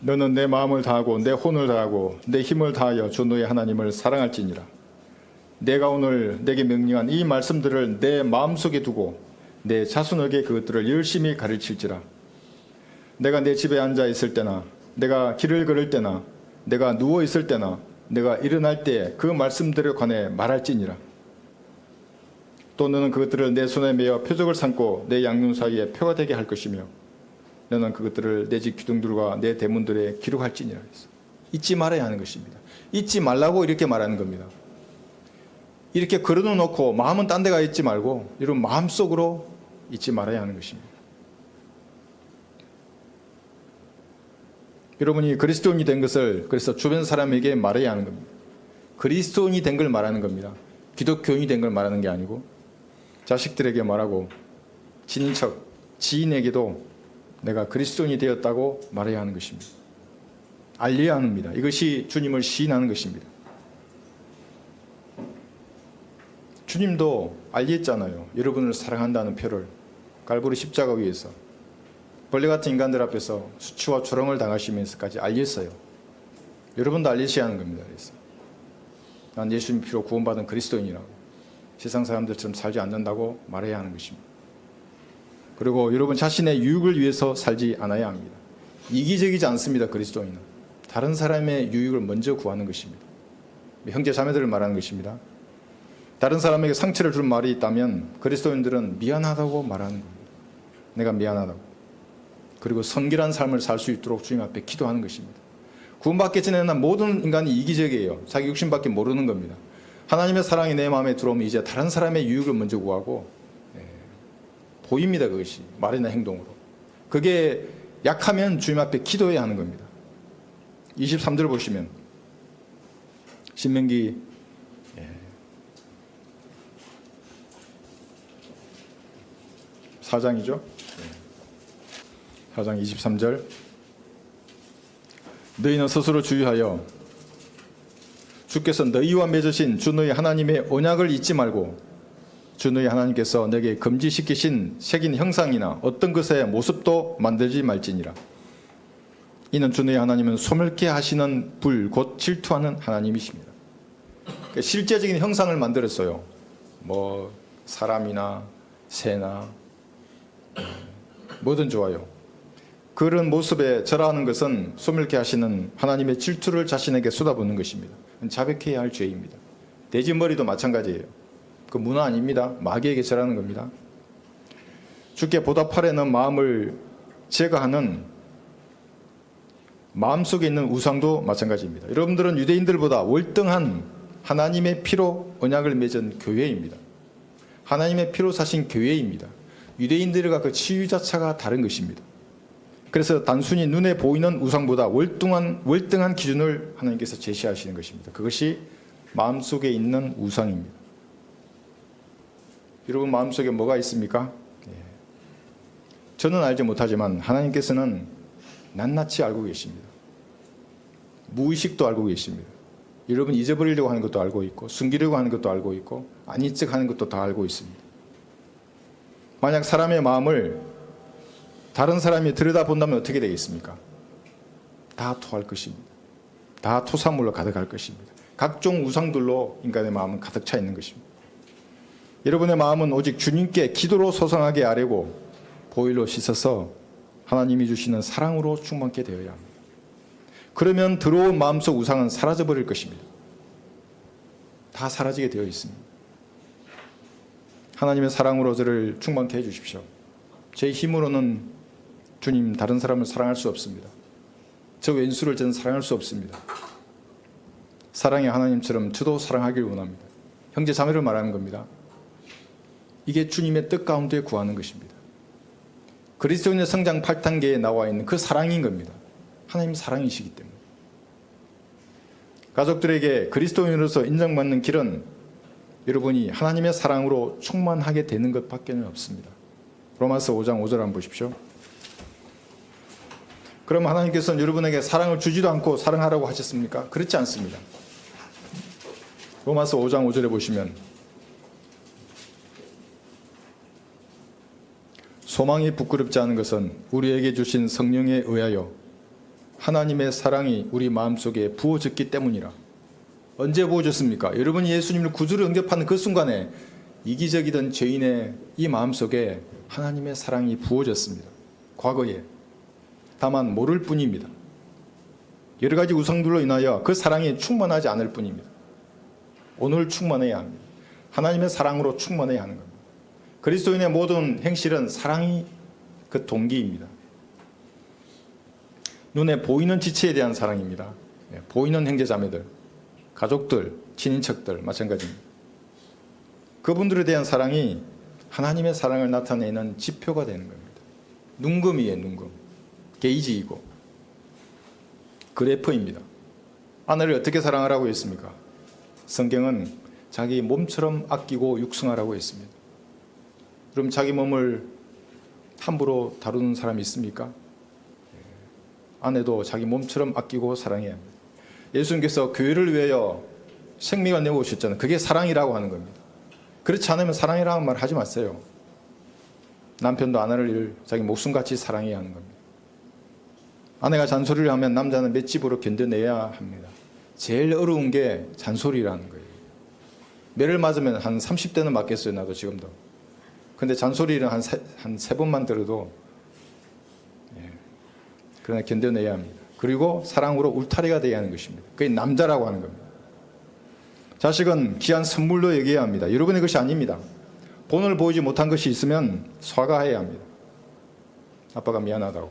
너는 내 마음을 다하고 내 혼을 다하고 내 힘을 다하여 주 너의 하나님을 사랑할지니라. 내가 오늘 내게 명령한 이 말씀들을 내 마음속에 두고 내 자손에게 그것들을 열심히 가르칠지라. 내가 내 집에 앉아 있을 때나 내가 길을 걸을 때나 내가 누워 있을 때나 내가 일어날 때 그 말씀들에 관해 말할지니라. 또 너는 그것들을 내 손에 메어 표적을 삼고 내 양눈 사이에 표가 되게 할 것이며 너는 그것들을 내 집 기둥들과 내 대문들에 기록할지니라. 잊지 말아야 하는 것입니다. 잊지 말라고 이렇게 말하는 겁니다. 이렇게 걸어놓고 마음은 딴 데 가 있지 말고 이런 마음속으로 잊지 말아야 하는 것입니다. 여러분이 그리스도인이 된 것을 그래서 주변 사람에게 말해야 하는 겁니다. 그리스도인이 된 걸 말하는 겁니다. 기독교인이 된 걸 말하는 게 아니고 자식들에게 말하고 친인척, 지인에게도 내가 그리스도인이 되었다고 말해야 하는 것입니다. 알려야 합니다. 이것이 주님을 시인하는 것입니다. 주님도 알렸잖아요. 여러분을 사랑한다는 표를 갈보리 십자가 위에서 벌레 같은 인간들 앞에서 수치와 조롱을 당하시면서까지 알렸어요. 여러분도 알리셔야 하는 겁니다. 그래서 난 예수님 피로 구원받은 그리스도인이라고 세상 사람들처럼 살지 않는다고 말해야 하는 것입니다. 그리고 여러분 자신의 유익을 위해서 살지 않아야 합니다. 이기적이지 않습니다. 그리스도인은 다른 사람의 유익을 먼저 구하는 것입니다. 형제 자매들을 말하는 것입니다. 다른 사람에게 상처를 준 말이 있다면 그리스도인들은 미안하다고 말하는 겁니다. 내가 미안하다고. 그리고 성결한 삶을 살 수 있도록 주님 앞에 기도하는 것입니다. 구원받기 전에는 모든 인간이 이기적이에요. 자기 욕심밖에 모르는 겁니다. 하나님의 사랑이 내 마음에 들어오면 이제 다른 사람의 유익을 먼저 구하고 보입니다. 그것이 말이나 행동으로. 그게 약하면 주님 앞에 기도해야 하는 겁니다. 23절 보시면 신명기 4장이죠. 4장 23절 너희는 스스로 주의하여 주께서 너희와 맺으신 주 너희 하나님의 언약을 잊지 말고 주 너희 하나님께서 내게 금지시키신 새긴 형상이나 어떤 것의 모습도 만들지 말지니라. 이는 주 너희 하나님은 소멸케 하시는 불 곧 질투하는 하나님이십니다. 그러니까 실제적인 형상을 만들었어요. 뭐 사람이나 새나 뭐든 좋아요. 그런 모습에 절하는 것은 소멸케 하시는 하나님의 질투를 자신에게 쏟아붓는 것입니다. 자백해야 할 죄입니다. 돼지머리도 마찬가지예요. 그 문화 아닙니다. 마귀에게 절하는 겁니다. 주께 보답하려는 마음을 제거하는 마음속에 있는 우상도 마찬가지입니다. 여러분들은 유대인들보다 월등한 하나님의 피로 언약을 맺은 교회입니다. 하나님의 피로 사신 교회입니다. 유대인들과 그 치유 자체가 다른 것입니다. 그래서 단순히 눈에 보이는 우상보다 월등한 기준을 하나님께서 제시하시는 것입니다. 그것이 마음속에 있는 우상입니다. 여러분 마음속에 뭐가 있습니까? 저는 알지 못하지만 하나님께서는 낱낱이 알고 계십니다. 무의식도 알고 계십니다. 여러분 잊어버리려고 하는 것도 알고 있고 숨기려고 하는 것도 알고 있고 아닌 척 하는 것도 다 알고 있습니다. 만약 사람의 마음을 다른 사람이 들여다본다면 어떻게 되겠습니까? 다 토할 것입니다. 다 토사물로 가득할 것입니다. 각종 우상들로 인간의 마음은 가득 차 있는 것입니다. 여러분의 마음은 오직 주님께 기도로 소상하게 아뢰고 보일로 씻어서 하나님이 주시는 사랑으로 충만케 되어야 합니다. 그러면 들어온 마음속 우상은 사라져버릴 것입니다. 다 사라지게 되어 있습니다. 하나님의 사랑으로 저를 충만케 해주십시오. 제 힘으로는 주님 다른 사람을 사랑할 수 없습니다. 저 왼수를 저는 사랑할 수 없습니다. 사랑의 하나님처럼 저도 사랑하길 원합니다. 형제 자매를 말하는 겁니다. 이게 주님의 뜻 가운데 구하는 것입니다. 그리스도인의 성장 8단계에 나와 있는 그 사랑인 겁니다. 하나님 사랑이시기 때문에. 가족들에게 그리스도인으로서 인정받는 길은 여러분이 하나님의 사랑으로 충만하게 되는 것밖에 없습니다. 로마서 5장 5절 한번 보십시오. 그럼 하나님께서는 여러분에게 사랑을 주지도 않고 사랑하라고 하셨습니까? 그렇지 않습니다. 로마서 5장 5절에 보시면 소망이 부끄럽지 않은 것은 우리에게 주신 성령에 의하여 하나님의 사랑이 우리 마음속에 부어졌기 때문이라. 언제 부어졌습니까? 여러분이 예수님을 구주로 영접하는 그 순간에 이기적이던 죄인의 이 마음속에 하나님의 사랑이 부어졌습니다. 과거에. 다만 모를 뿐입니다. 여러 가지 우상들로 인하여 그 사랑이 충만하지 않을 뿐입니다. 오늘 충만해야 합니다. 하나님의 사랑으로 충만해야 하는 겁니다. 그리스도인의 모든 행실은 사랑이 그 동기입니다. 눈에 보이는 지체에 대한 사랑입니다. 보이는 형제자매들, 가족들, 친인척들 마찬가지입니다. 그분들에 대한 사랑이 하나님의 사랑을 나타내는 지표가 되는 겁니다. 눈금이에요, 눈금. 게이지이고 그래프입니다. 아내를 어떻게 사랑하라고 했습니까? 성경은 자기 몸처럼 아끼고 육성하라고 했습니다. 그럼 자기 몸을 함부로 다루는 사람이 있습니까? 아내도 자기 몸처럼 아끼고 사랑해야 합니다. 예수님께서 교회를 위하여 생명을 내어오셨잖아요. 그게 사랑이라고 하는 겁니다. 그렇지 않으면 사랑이라는 말 하지 마세요. 남편도 아내를 자기 목숨같이 사랑해야 하는 겁니다. 아내가 잔소리를 하면 남자는 맷집으로 견뎌내야 합니다. 제일 어려운 게 잔소리라는 거예요. 매를 맞으면 한 30대는 맞겠어요. 나도 지금도. 근데 잔소리를 한 세 번만 들어도 그러나 견뎌내야 합니다. 그리고 사랑으로 울타리가 되어야 하는 것입니다. 그게 남자라고 하는 겁니다. 자식은 귀한 선물로 여겨야 합니다. 여러분의 것이 아닙니다. 본을 보이지 못한 것이 있으면 사과해야 합니다. 아빠가 미안하다고.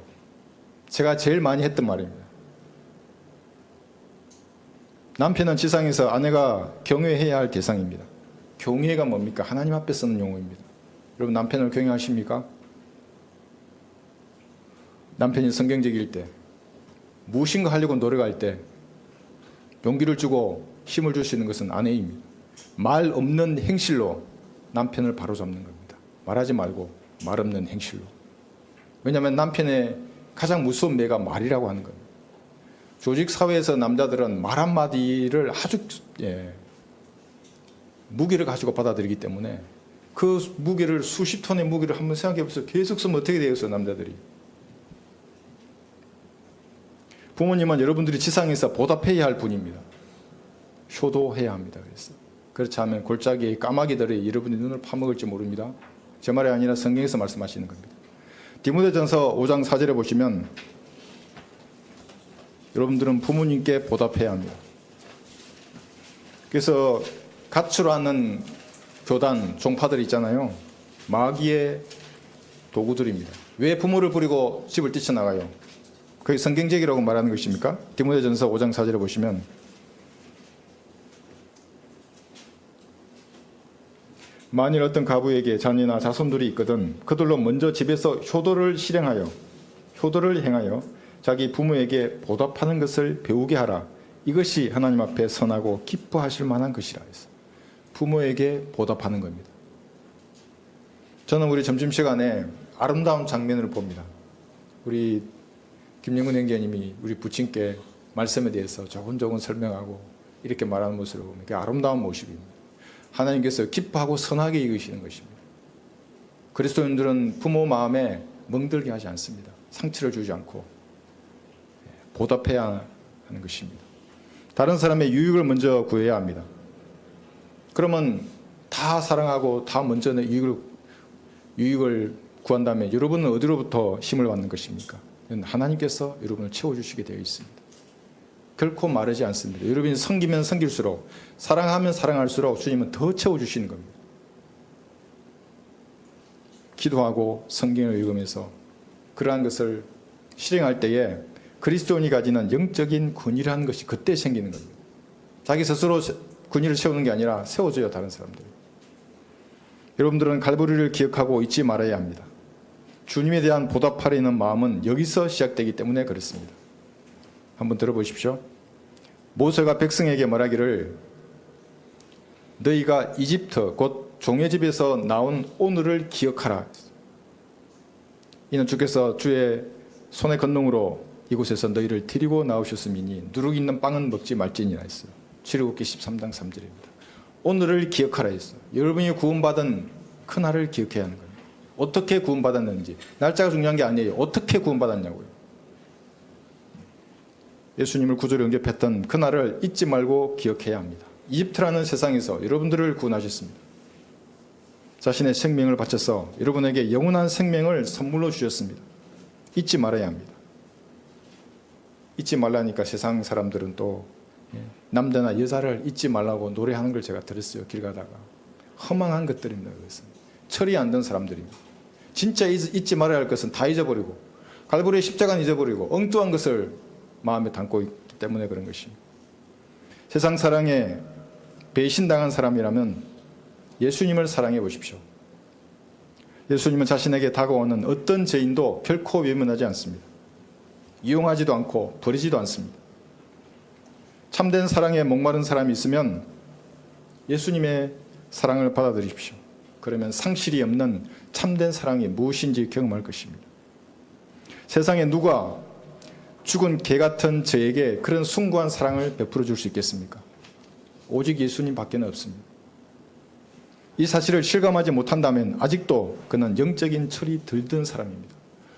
제가 제일 많이 했던 말입니다. 남편은 지상에서 아내가 경외해야 할 대상입니다. 경외가 뭡니까? 하나님 앞에 쓰는 용어입니다. 여러분 남편을 경외하십니까? 남편이 성경적일 때, 무엇인가 하려고 노력할 때 용기를 주고 힘을 줄 수 있는 것은 아내입니다. 말 없는 행실로 남편을 바로잡는 겁니다. 말하지 말고 말 없는 행실로. 왜냐하면 남편의 가장 무서운 매가 말이라고 하는 겁니다. 조직 사회에서 남자들은 말 한마디를 아주 무게를 가지고 받아들이기 때문에 그 무게를 수십 톤의 무게를 한번 생각해 보세요. 계속 쓰면 어떻게 되겠어요, 남자들이. 부모님은 여러분들이 지상에서 보답해야 할 분입니다. 효도해야 합니다. 그렇지 않으면 골짜기의 까마귀들이 여러분의 눈을 파먹을지 모릅니다. 제 말이 아니라 성경에서 말씀하시는 겁니다. 디모데전서 5장 4절에 보시면 여러분들은 부모님께 보답해야 합니다. 그래서 가출하는 교단, 종파들 있잖아요. 마귀의 도구들입니다. 왜 부모를 버리고 집을 뛰쳐나가요? 그게 성경적이라고 말하는 것입니까? 디모데전서 5장 4절에 보시면 만일 어떤 가부에게 자녀나 자손들이 있거든 그들로 먼저 집에서 효도를 행하여 자기 부모에게 보답하는 것을 배우게 하라. 이것이 하나님 앞에 선하고 기뻐하실 만한 것이라 했어. 부모에게 보답하는 겁니다. 저는 우리 점심시간에 아름다운 장면을 봅니다. 우리 김영근 형제님이 우리 부친께 말씀에 대해서 조곤조곤 설명하고 이렇게 말하는 모습을 보면 그게 아름다운 모습입니다. 하나님께서 기뻐하고 선하게 이끄시는 것입니다. 그리스도인들은 부모 마음에 멍들게 하지 않습니다. 상처를 주지 않고 보답해야 하는 것입니다. 다른 사람의 유익을 먼저 구해야 합니다. 그러면 다 사랑하고 다 먼저 유익을 구한다면 여러분은 어디로부터 힘을 받는 것입니까? 하나님께서 여러분을 채워주시게 되어 있습니다. 결코 마르지 않습니다. 여러분이 섬기면 섬길수록 사랑하면 사랑할수록 주님은 더 채워주시는 겁니다. 기도하고 성경을 읽으면서 그러한 것을 실행할 때에 그리스도인이 가지는 영적인 권위라는 것이 그때 생기는 겁니다. 자기 스스로 권위를 세우는 게 아니라 세워줘요, 다른 사람들이. 여러분들은 갈보리를 기억하고 잊지 말아야 합니다. 주님에 대한 보답하려는 마음은 여기서 시작되기 때문에 그렇습니다. 한번 들어보십시오. 모세가 백성에게 말하기를 너희가 이집트 곧 종의 집에서 나온 오늘을 기억하라. 이는 주께서 주의 손의 건능으로 이곳에서 너희를 데리고 나오셨음이니 누룩 있는 빵은 먹지 말지니라 했어요. 출애굽기 13장 3절입니다. 오늘을 기억하라 했어요. 여러분이 구원받은 그날을 기억해야 하는 거예요. 어떻게 구원받았는지. 날짜가 중요한 게 아니에요. 어떻게 구원받았냐고요. 예수님을 구주로 영접했던 그날을 잊지 말고 기억해야 합니다. 이집트라는 세상에서 여러분들을 구원하셨습니다. 자신의 생명을 바쳐서 여러분에게 영원한 생명을 선물로 주셨습니다. 잊지 말아야 합니다. 잊지 말라니까 세상 사람들은 또 남자나 여자를 잊지 말라고 노래하는 걸 제가 들었어요. 길 가다가. 허망한 것들입니다. 그것은 철이 안 든 사람들입니다. 진짜 잊지 말아야 할 것은 다 잊어버리고 갈보리의 십자가는 잊어버리고 엉뚱한 것을 마음에 담고 있기 때문에 그런 것입니다. 세상 사랑에 배신당한 사람이라면 예수님을 사랑해 보십시오. 예수님은 자신에게 다가오는 어떤 죄인도 결코 외면하지 않습니다. 이용하지도 않고 버리지도 않습니다. 참된 사랑에 목마른 사람이 있으면 예수님의 사랑을 받아들이십시오. 그러면 상실이 없는 참된 사랑이 무엇인지 경험할 것입니다. 세상에 누가 죽은 개 같은 저에게 그런 숭고한 사랑을 베풀어 줄 수 있겠습니까? 오직 예수님밖에 없습니다. 이 사실을 실감하지 못한다면 아직도 그는 영적인 철이 들든 사람입니다.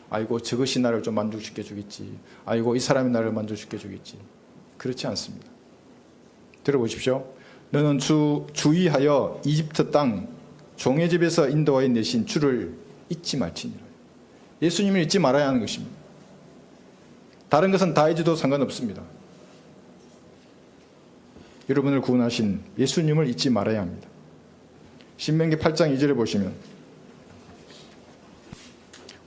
아이고 저것이 나를 좀 만족시켜 주겠지. 아이고 이 사람이 나를 만족시켜 주겠지. 그렇지 않습니다. 들어보십시오. 너는 주의하여 이집트 땅 종의 집에서 인도하여 내신 주를 잊지 말지니라. 예수님을 잊지 말아야 하는 것입니다. 다른 것은 다 잊어도 상관없습니다. 여러분을 구원하신 예수님을 잊지 말아야 합니다. 신명기 8장 2절에 보시면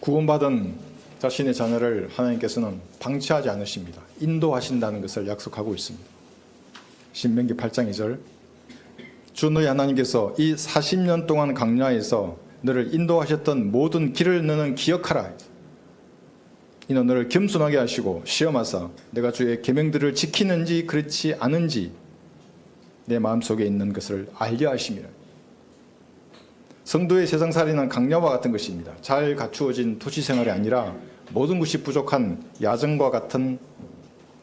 구원받은 자신의 자녀를 하나님께서는 방치하지 않으십니다. 인도하신다는 것을 약속하고 있습니다. 신명기 8장 2절 주 너희 하나님께서 이 40년 동안 광야에서 너를 인도하셨던 모든 길을 너는 기억하라. 이는 너를 겸손하게 하시고 시험하사 내가 주의 계명들을 지키는지 그렇지 않은지 내 마음속에 있는 것을 알려 하심이라. 성도의 세상살이는 강야와 같은 것입니다. 잘 갖추어진 도시생활이 아니라 모든 것이 부족한 야정과 같은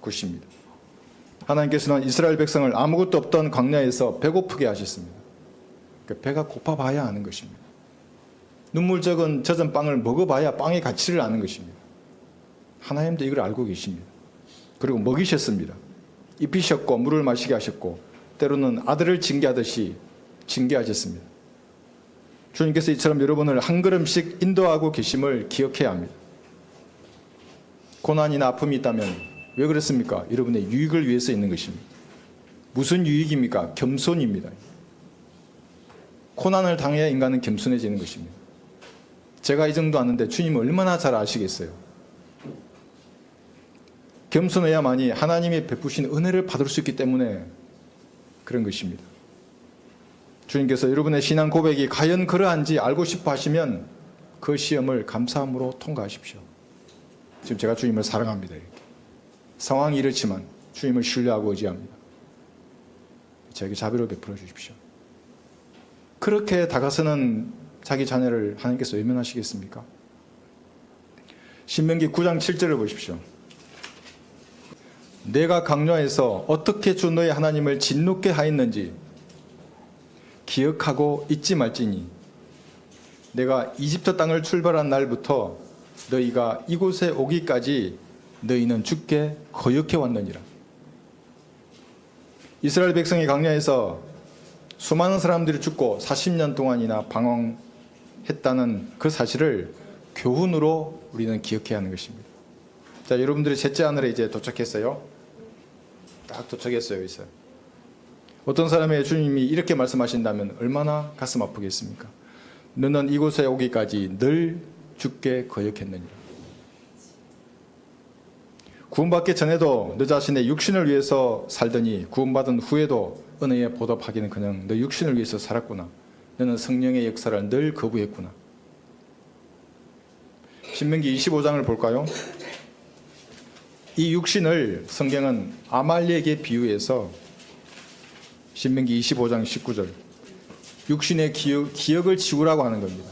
것입니다. 하나님께서는 이스라엘 백성을 아무것도 없던 광야에서 배고프게 하셨습니다. 배가 고파봐야 아는 것입니다. 눈물 젖은 빵을 먹어봐야 빵의 가치를 아는 것입니다. 하나님도 이걸 알고 계십니다. 그리고 먹이셨습니다. 입히셨고 물을 마시게 하셨고 때로는 아들을 징계하듯이 징계하셨습니다. 주님께서 이처럼 여러분을 한 걸음씩 인도하고 계심을 기억해야 합니다. 고난이나 아픔이 있다면 왜 그렇습니까? 여러분의 유익을 위해서 있는 것입니다. 무슨 유익입니까? 겸손입니다. 고난을 당해야 인간은 겸손해지는 것입니다. 제가 이 정도 아는데 주님은 얼마나 잘 아시겠어요? 겸손해야만이 하나님이 베푸신 은혜를 받을 수 있기 때문에 그런 것입니다. 주님께서 여러분의 신앙 고백이 과연 그러한지 알고 싶어 하시면 그 시험을 감사함으로 통과하십시오. 지금 제가 주님을 사랑합니다. 이렇게. 상황이 이렇지만 주님을 신뢰하고 의지합니다. 저에게 자비를 베풀어 주십시오. 그렇게 다가서는 자기 자녀를 하나님께서 외면하시겠습니까? 신명기 9장 7절을 보십시오. 내가 광야에서 어떻게 주 너의 하나님을 진노케 하였는지 기억하고 잊지 말지니 내가 이집트 땅을 출발한 날부터 너희가 이곳에 오기까지 너희는 주께 거역해 왔느니라. 이스라엘 백성이 광야에서 수많은 사람들이 죽고 40년 동안이나 방황했다는 그 사실을 교훈으로 우리는 기억해야 하는 것입니다. 자, 여러분들이 셋째 하늘에 이제 도착했어요. 딱 도착했어요. 이제. 어떤 사람의 주님이 이렇게 말씀하신다면 얼마나 가슴 아프겠습니까? 너는 이곳에 오기까지 늘 주께 거역했느니라. 구원받기 전에도 너 자신의 육신을 위해서 살더니 구원받은 후에도 은혜에 보답하기는커녕 너 육신을 위해서 살았구나. 너는 성령의 역사를 늘 거부했구나. 신명기 25장을 볼까요? 이 육신을 성경은 아말렉에 비유해서 신명기 25장 19절 육신의 기억을 지우라고 하는 겁니다.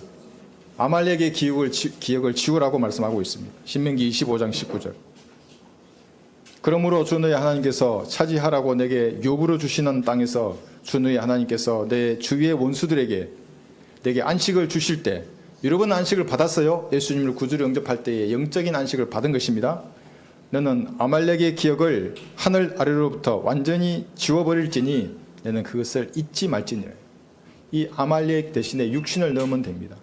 아말렉의 기억을 지우라고 말씀하고 있습니다. 신명기 25장 19절 그러므로 주 너의 하나님께서 차지하라고 내게 요구로 주시는 땅에서 주 너의 하나님께서 내 주위의 원수들에게 내게 안식을 주실 때 여러분 안식을 받았어요. 예수님을 구주로 영접할 때에 영적인 안식을 받은 것입니다. 너는 아말렉의 기억을 하늘 아래로부터 완전히 지워버릴지니 너는 그것을 잊지 말지니라. 이 아말렉 대신에 육신을 넣으면 됩니다.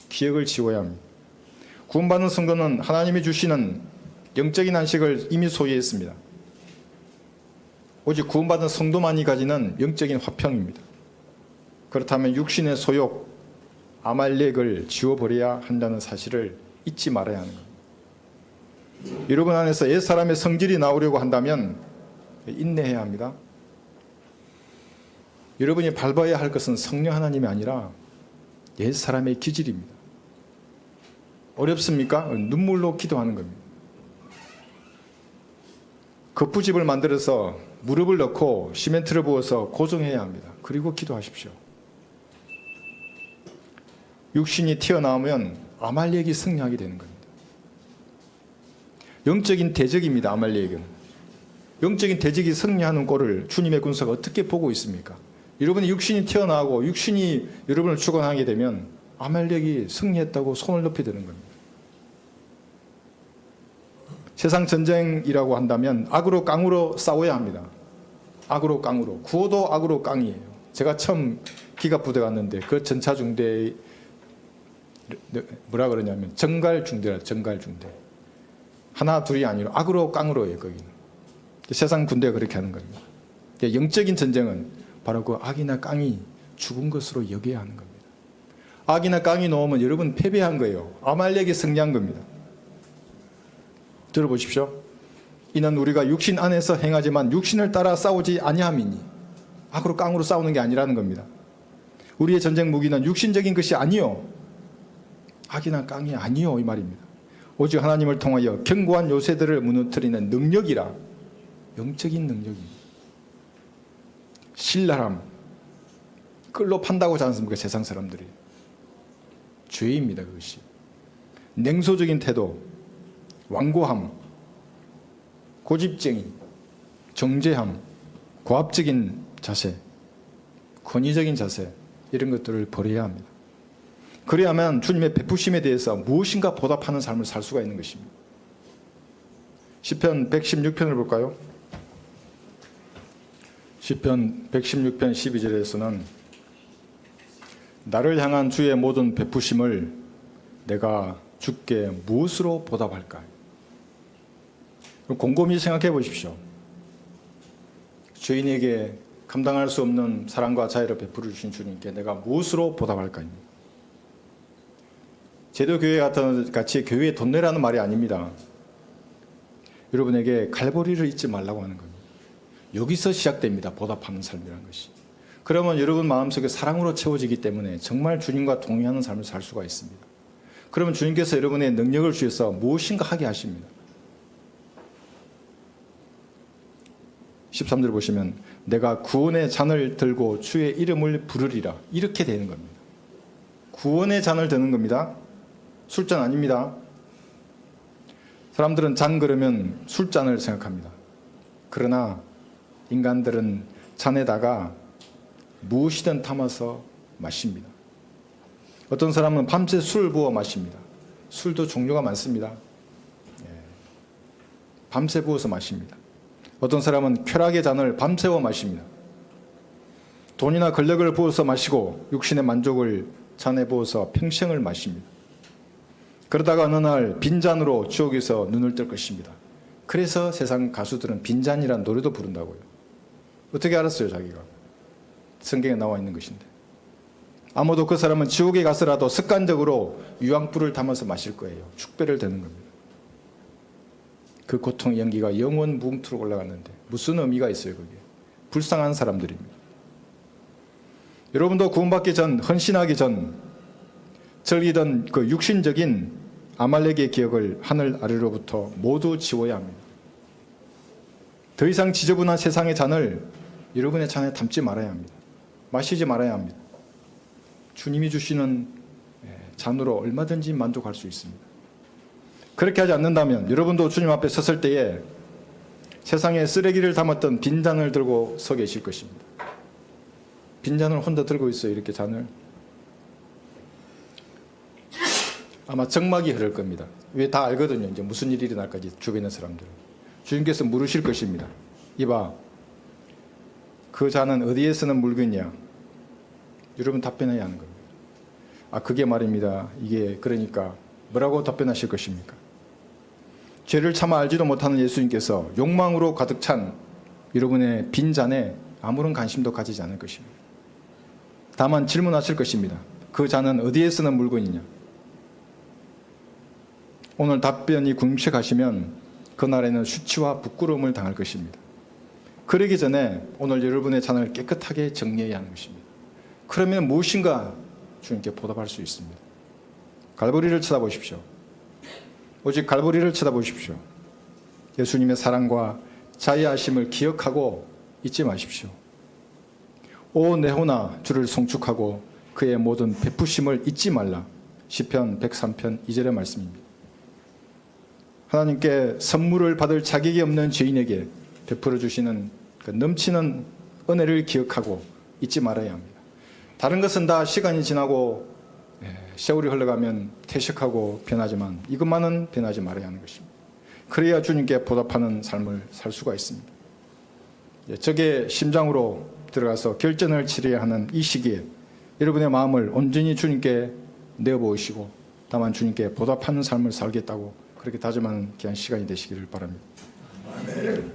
기억을 지워야 합니다. 구원받은 성도는 하나님이 주시는 영적인 안식을 이미 소유했습니다. 오직 구원받은 성도만이 가지는 영적인 화평입니다. 그렇다면 육신의 소욕, 아말렉을 지워버려야 한다는 사실을 잊지 말아야 하는 겁니다. 여러분 안에서 옛사람의 성질이 나오려고 한다면 인내해야 합니다. 여러분이 밟아야 할 것은 성령 하나님이 아니라 옛사람의 기질입니다. 어렵습니까? 눈물로 기도하는 겁니다. 거푸집을 만들어서 무릎을 넣고 시멘트를 부어서 고정해야 합니다. 그리고 기도하십시오. 육신이 튀어나오면 아말렉이 승리하게 되는 겁니다. 영적인 대적입니다. 아말렉은. 영적인 대적이 승리하는 꼴을 주님의 군사가 어떻게 보고 있습니까? 여러분의 육신이 튀어나오고 육신이 여러분을 주관하게 되면 아말렉이 승리했다고 손을 높이 드는 겁니다. 세상 전쟁이라고 한다면 악으로 깡으로 싸워야 합니다. 악으로 깡으로. 구호도 악으로 깡이에요. 제가 처음 기갑 부대 갔는데 그 전차 중대 뭐라 그러냐면 정갈중대라. 정갈중대. 하나 둘이 아니라 악으로 깡으로예요. 거기는. 세상 군대가 그렇게 하는 겁니다. 영적인 전쟁은 바로 그 악이나 깡이 죽은 것으로 여겨야 하는 겁니다. 악이나 깡이 놓으면 여러분 패배한 거예요. 아말렉이 승리한 겁니다. 들어보십시오. 이는 우리가 육신 안에서 행하지만 육신을 따라 싸우지 아니함이니. 악으로 깡으로 싸우는 게 아니라는 겁니다. 우리의 전쟁 무기는 육신적인 것이 아니요, 악이나 깡이 아니요, 이 말입니다. 오직 하나님을 통하여 견고한 요새들을 무너뜨리는 능력이라. 영적인 능력입니다. 신랄함, 끌로 판다고 하지 않습니까? 세상 사람들이. 죄입니다. 그것이. 냉소적인 태도, 완고함, 고집쟁이, 정죄함, 고압적인 자세, 권위적인 자세, 이런 것들을 버려야 합니다. 그래야만 주님의 베푸심에 대해서 무엇인가 보답하는 삶을 살 수가 있는 것입니다. 시편 116편을 볼까요? 시편 116편 12절에서는 나를 향한 주의 모든 베푸심을 내가 주께 무엇으로 보답할까? 곰곰이 생각해 보십시오. 죄인에게 감당할 수 없는 사랑과 자애를 베풀어 주신 주님께 내가 무엇으로 보답할까입니다. 제도교회 같이 교회에 돈 내라는 말이 아닙니다. 여러분에게 갈보리를 잊지 말라고 하는 겁니다. 여기서 시작됩니다. 보답하는 삶이라는 것이. 그러면 여러분 마음속에 사랑으로 채워지기 때문에 정말 주님과 동행하는 삶을 살 수가 있습니다. 그러면 주님께서 여러분의 능력을 주셔서 무엇인가 하게 하십니다. 13절 보시면 내가 구원의 잔을 들고 주의 이름을 부르리라. 이렇게 되는 겁니다. 구원의 잔을 드는 겁니다. 술잔 아닙니다. 사람들은 잔 그러면 술잔을 생각합니다. 그러나 인간들은 잔에다가 무엇이든 담아서 마십니다. 어떤 사람은 밤새 술을 부어 마십니다. 술도 종류가 많습니다. 밤새 부어서 마십니다. 어떤 사람은 쾌락의 잔을 밤새워 마십니다. 돈이나 권력을 부어서 마시고 육신의 만족을 잔에 부어서 평생을 마십니다. 그러다가 어느 날 빈잔으로 지옥에서 눈을 뜰 것입니다. 그래서 세상 가수들은 빈잔이라는 노래도 부른다고요. 어떻게 알았어요, 자기가? 성경에 나와 있는 것인데. 아무도 그 사람은 지옥에 가서라도 습관적으로 유황불을 담아서 마실 거예요. 축배를 드는 겁니다. 그 고통의 연기가 영원 무궁토록 올라갔는데 무슨 의미가 있어요, 그게? 불쌍한 사람들입니다. 여러분도 구원받기 전, 헌신하기 전 즐기던 그 육신적인 아말렉의 기억을 하늘 아래로부터 모두 지워야 합니다. 더 이상 지저분한 세상의 잔을 여러분의 잔에 담지 말아야 합니다. 마시지 말아야 합니다. 주님이 주시는 잔으로 얼마든지 만족할 수 있습니다. 그렇게 하지 않는다면 여러분도 주님 앞에 섰을 때에 세상에 쓰레기를 담았던 빈잔을 들고 서 계실 것입니다. 빈잔을 혼자 들고 있어요. 이렇게 잔을. 아마 정막이 흐를 겁니다. 왜 다 알거든요. 이제 무슨 일이 일어날까지 주변의 사람들은. 주님께서 물으실 것입니다. 이봐, 그 잔은 어디에 쓰는 물건이야? 여러분 답변해야 하는 겁니다. 아, 그게 말입니다. 이게 그러니까 뭐라고 답변하실 것입니까? 죄를 차마 알지도 못하는 예수님께서 욕망으로 가득 찬 여러분의 빈 잔에 아무런 관심도 가지지 않을 것입니다. 다만 질문하실 것입니다. 그 잔은 어디에 쓰는 물건이냐? 오늘 답변이 궁색하시면 그날에는 수치와 부끄러움을 당할 것입니다. 그러기 전에 오늘 여러분의 잔을 깨끗하게 정리해야 하는 것입니다. 그러면 무엇인가 주님께 보답할 수 있습니다. 갈보리를 쳐다보십시오. 오직 갈보리를 쳐다보십시오. 예수님의 사랑과 자애하심을 기억하고 잊지 마십시오. 오 네호나 주를 송축하고 그의 모든 베푸심을 잊지 말라. 시편 103편 2절의 말씀입니다. 하나님께 선물을 받을 자격이 없는 죄인에게 베풀어 주시는 그 넘치는 은혜를 기억하고 잊지 말아야 합니다. 다른 것은 다 시간이 지나고 세월이 흘러가면 퇴색하고 변하지만 이것만은 변하지 말아야 하는 것입니다. 그래야 주님께 보답하는 삶을 살 수가 있습니다. 적의 심장으로 들어가서 결전을 치러야 하는 이 시기에 여러분의 마음을 온전히 주님께 내어보시고 다만 주님께 보답하는 삶을 살겠다고 그렇게 다짐하는 귀한 시간이 되시기를 바랍니다.